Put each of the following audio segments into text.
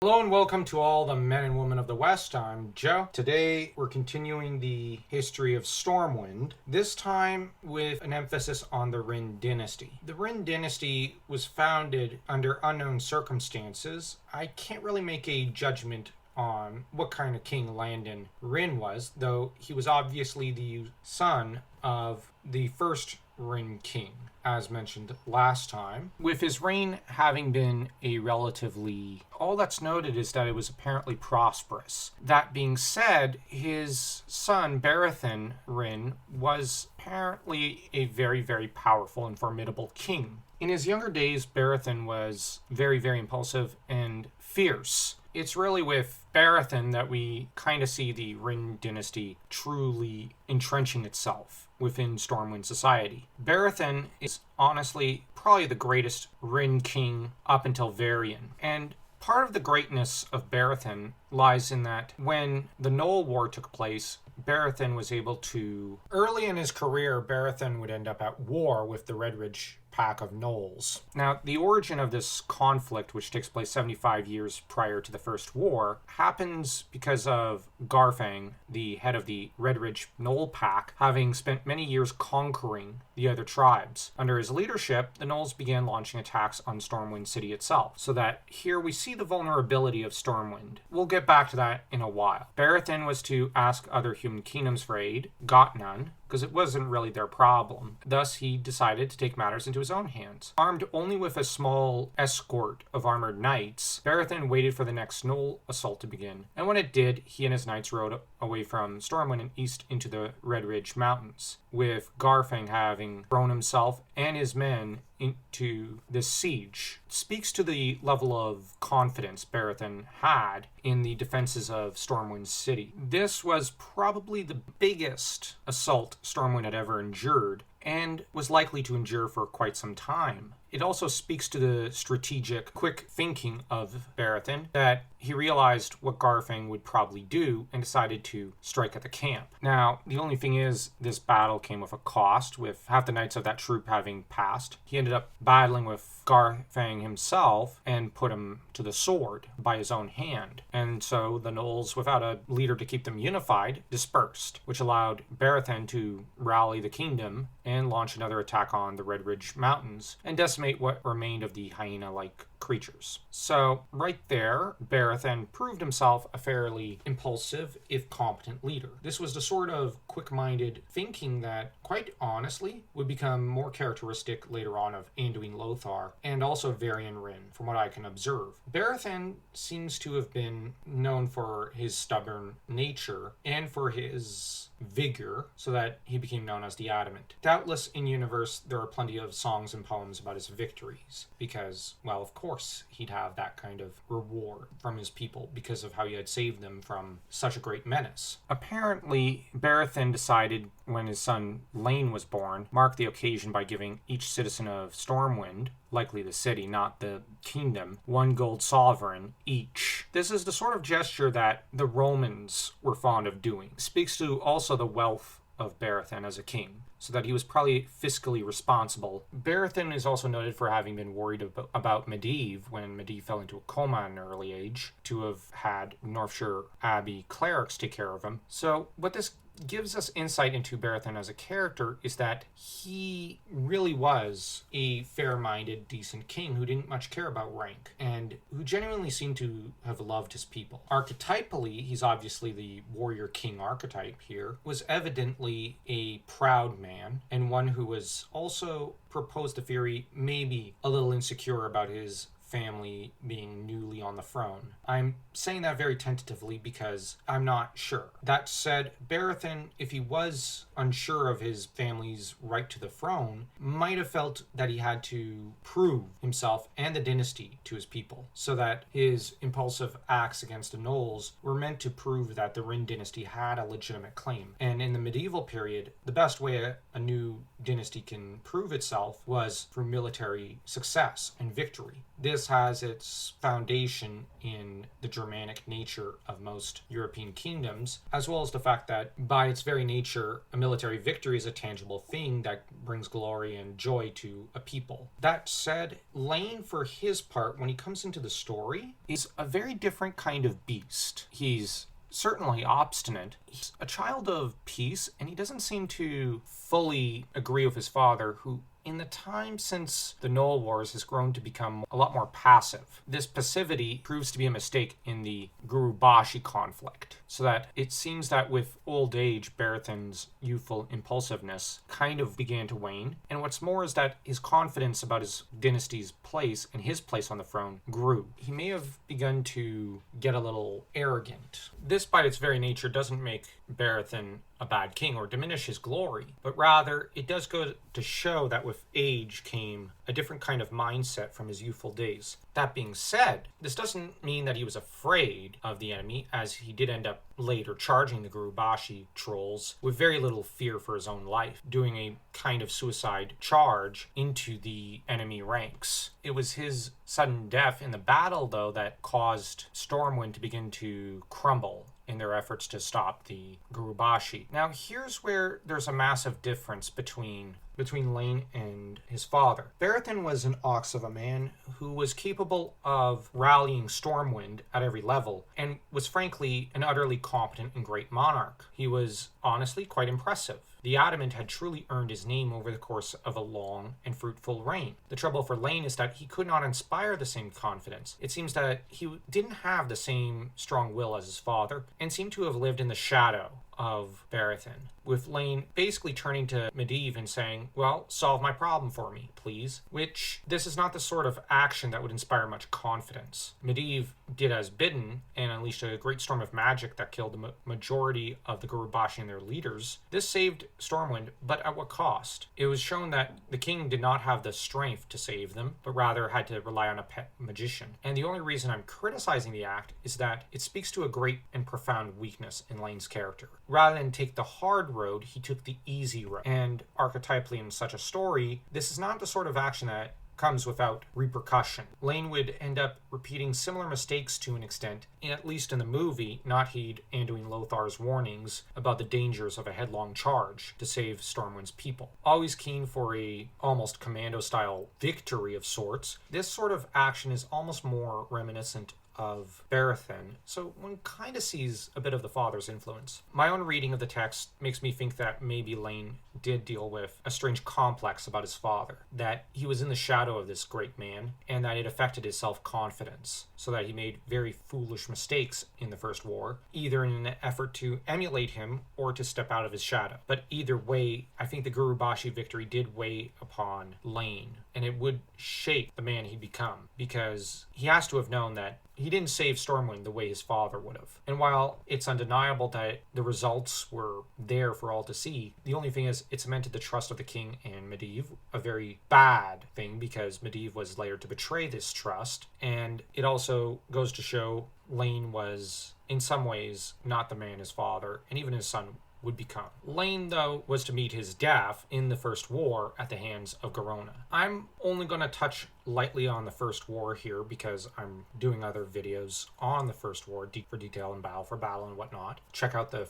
Hello and welcome to all the men and women of the West. I'm Joe. Today we're continuing the history of Stormwind, this time with an emphasis on the Wrynn dynasty. The Wrynn dynasty was founded under unknown circumstances. I can't really make a judgment on what kind of king Landon Wrynn was, though he was obviously the son of the first Wrynn king, as mentioned last time. With his reign having been a relatively... all that's noted is that it was apparently prosperous. That being said, his son, Berathan Wrynn, was apparently a very, very powerful and formidable king. In his younger days, Berathan was very, very impulsive and fierce. It's really with Berathan that we kind of see the Wrynn dynasty truly entrenching itself within Stormwind society. Berathan is honestly probably the greatest Wrynn king up until Varian. And part of the greatness of Berathan lies in that when the Knoll War took place, Berathan was able to... early in his career, Berathan would end up at war with the Redridge pack of gnolls. Now, the origin of this conflict, which takes place 75 years prior to the First War, happens because of Garfang, the head of the Redridge gnoll pack, having spent many years conquering the other tribes. Under his leadership, the gnolls began launching attacks on Stormwind City itself, so that here we see the vulnerability of Stormwind. We'll get back to that in a while. Berathan was to ask other human kingdoms for aid, got none, because it wasn't really their problem. Thus, he decided to take matters into his own hands. Armed only with a small escort of armored knights, Berathan waited for the next gnoll assault to begin, and when it did, he and his knights rode away from Stormwind and east into the Redridge Mountains, with Garfang having thrown himself and his men into this siege. It speaks to the level of confidence Berathan had in the defenses of Stormwind City. This was probably the biggest assault Stormwind had ever endured, and was likely to endure for quite some time. It also speaks to the strategic, quick thinking of Berathan, that he realized what Garfang would probably do and decided to strike at the camp. Now, the only thing is, this battle came with a cost, with half the knights of that troop having passed. He ended up battling with Garfang himself and put him to the sword by his own hand. And so the gnolls, without a leader to keep them unified, dispersed, which allowed Berathan to rally the kingdom and launch another attack on the Redridge Mountains and decimate what remained of the hyena-like creatures. So, right there, Berathan proved himself a fairly impulsive, if competent leader. This was the sort of quick-minded thinking that, quite honestly, would become more characteristic later on of Anduin Lothar, and also Varian Wrynn, from what I can observe. Berathan seems to have been known for his stubborn nature, and for his vigor, so that he became known as the Adamant. Doubtless, in universe, there are plenty of songs and poems about his victories, because, well, of course, he'd have that kind of reward from his people because of how he had saved them from such a great menace. Apparently, Berathan decided, when his son Lane was born, mark the occasion by giving each citizen of Stormwind, likely the city, not the kingdom, 1 gold sovereign each. This is the sort of gesture that the Romans were fond of doing. It speaks to also the wealth of Berathan as a king, so that he was probably fiscally responsible. Berathan is also noted for having been worried about Medivh when Medivh fell into a coma at an early age, to have had Northshire Abbey clerics take care of him. So what this gives us insight into Berathan as a character is that he really was a fair-minded, decent king who didn't much care about rank, and who genuinely seemed to have loved his people. Archetypally, he's obviously the warrior king archetype here, was evidently a proud man, and one who was also proposed the theory maybe a little insecure about his family being newly on the throne. I'm saying that very tentatively because I'm not sure. That said, Berathan, if he was unsure of his family's right to the throne, might have felt that he had to prove himself and the dynasty to his people, so that his impulsive acts against the gnolls were meant to prove that the Wrynn dynasty had a legitimate claim. And in the medieval period, the best way a new dynasty can prove itself was through military success and victory. This has its foundation in the Germanic nature of most European kingdoms, as well as the fact that by its very nature, a military victory is a tangible thing that brings glory and joy to a people. That said, Lane, for his part, when he comes into the story, is a very different kind of beast. He's certainly obstinate. He's a child of peace, and he doesn't seem to fully agree with his father, who in the time since the Knoll Wars has grown to become a lot more passive. This passivity proves to be a mistake in the Gurubashi conflict, so that it seems that with old age, Berathan's youthful impulsiveness kind of began to wane, and what's more is that his confidence about his dynasty's place and his place on the throne grew. He may have begun to get a little arrogant. This, by its very nature, doesn't make Berathan a bad king or diminish his glory, but rather it does go to show that with age came a different kind of mindset from his youthful days. That being said, this doesn't mean that he was afraid of the enemy, as he did end up later charging the Gurubashi trolls with very little fear for his own life, doing a kind of suicide charge into the enemy ranks. It was his sudden death in the battle, though, that caused Stormwind to begin to crumble in their efforts to stop the Gurubashi. Now, here's where there's a massive difference between Lane and his father. Berathan was an ox of a man who was capable of rallying Stormwind at every level, and was frankly an utterly competent and great monarch. He was honestly quite impressive. The Adamant had truly earned his name over the course of a long and fruitful reign. The trouble for Lane is that he could not inspire the same confidence. It seems that he didn't have the same strong will as his father, and seemed to have lived in the shadow of Berathan, with Lane basically turning to Medivh and saying, well, solve my problem for me, please, which this is not the sort of action that would inspire much confidence. Medivh did as bidden and unleashed a great storm of magic that killed the majority of the Gurubashi and their leaders. This saved Stormwind, but at what cost? It was shown that the king did not have the strength to save them, but rather had to rely on a pet magician. And the only reason I'm criticizing the act is that it speaks to a great and profound weakness in Lane's character. Rather than take the hard road, he took the easy road. And archetypally in such a story, this is not the sort of action that comes without repercussion. Lane would end up repeating similar mistakes to an extent, at least in the movie, not heed Anduin Lothar's warnings about the dangers of a headlong charge to save Stormwind's people. Always keen for a almost commando-style victory of sorts, this sort of action is almost more reminiscent of Berathan, so one kind of sees a bit of the father's influence. My own reading of the text makes me think that maybe Lane did deal with a strange complex about his father, that he was in the shadow of this great man, and that it affected his self-confidence, so that he made very foolish mistakes in the First War, either in an effort to emulate him or to step out of his shadow. But either way, I think the Gurubashi victory did weigh upon Lane, and it would shape the man he'd become, because he has to have known that he didn't save Stormwind the way his father would have. And while it's undeniable that the results were there for all to see, the only thing is it cemented the trust of the king and Medivh, a very bad thing because Medivh was later to betray this trust. And it also goes to show Lane was, in some ways, not the man his father, and even his son would become. Lane, though, was to meet his death in the First War at the hands of Garona. I'm only going to touch lightly on the First War here because I'm doing other videos on the First War, for detail and battle for battle and whatnot. Check out the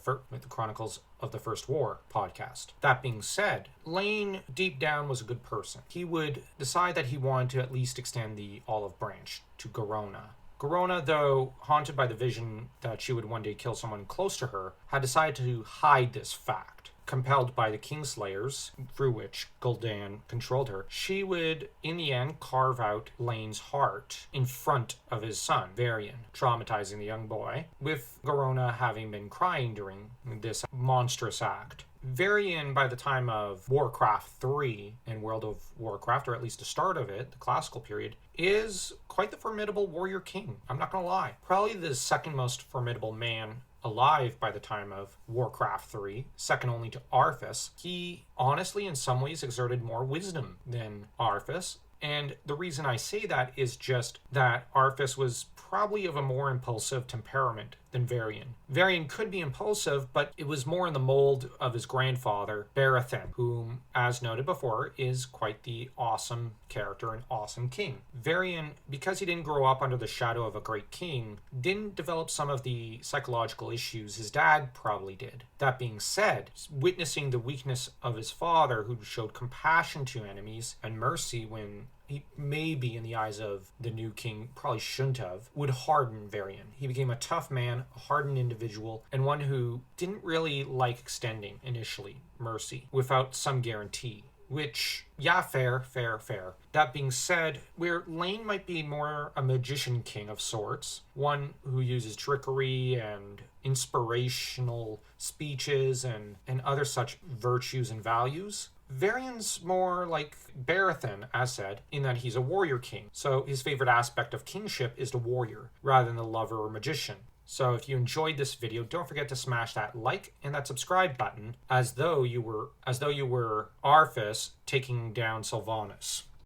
Chronicles of the First War podcast. That being said, Lane deep down was a good person. He would decide that he wanted to at least extend the olive branch to Garona. Garona, though haunted by the vision that she would one day kill someone close to her, had decided to hide this fact. Compelled by the Kingslayers, through which Gul'dan controlled her, she would, in the end, carve out Lane's heart in front of his son, Wrynn, traumatizing the young boy, with Garona having been crying during this monstrous act. Wrynn, by the time of Warcraft 3 and World of Warcraft, or at least the start of it, the classical period, is quite the formidable warrior king. I'm not going to lie. Probably the second most formidable man alive by the time of Warcraft 3, second only to Arthas. He honestly, in some ways, exerted more wisdom than Arthas. And the reason I say that is just that Arthas was probably of a more impulsive temperament than Varian. Varian could be impulsive, but it was more in the mold of his grandfather, Barathin, whom, as noted before, is quite the awesome character and awesome king. Varian, because he didn't grow up under the shadow of a great king, didn't develop some of the psychological issues his dad probably did. That being said, witnessing the weakness of his father, who showed compassion to enemies and mercy when he maybe in the eyes of the new king probably shouldn't have, would harden Varian. He became a tough man, a hardened individual, and one who didn't really like extending, initially, mercy without some guarantee. Which, yeah, fair. That being said, where Lane might be more a magician king of sorts, one who uses trickery and inspirational speeches and other such virtues and values, Varian's more like Barathin, as said, in that he's a warrior king. So his favorite aspect of kingship is the warrior, rather than the lover or magician. So if you enjoyed this video, don't forget to smash that like and that subscribe button, as though you were Arthas taking down Sylvanas.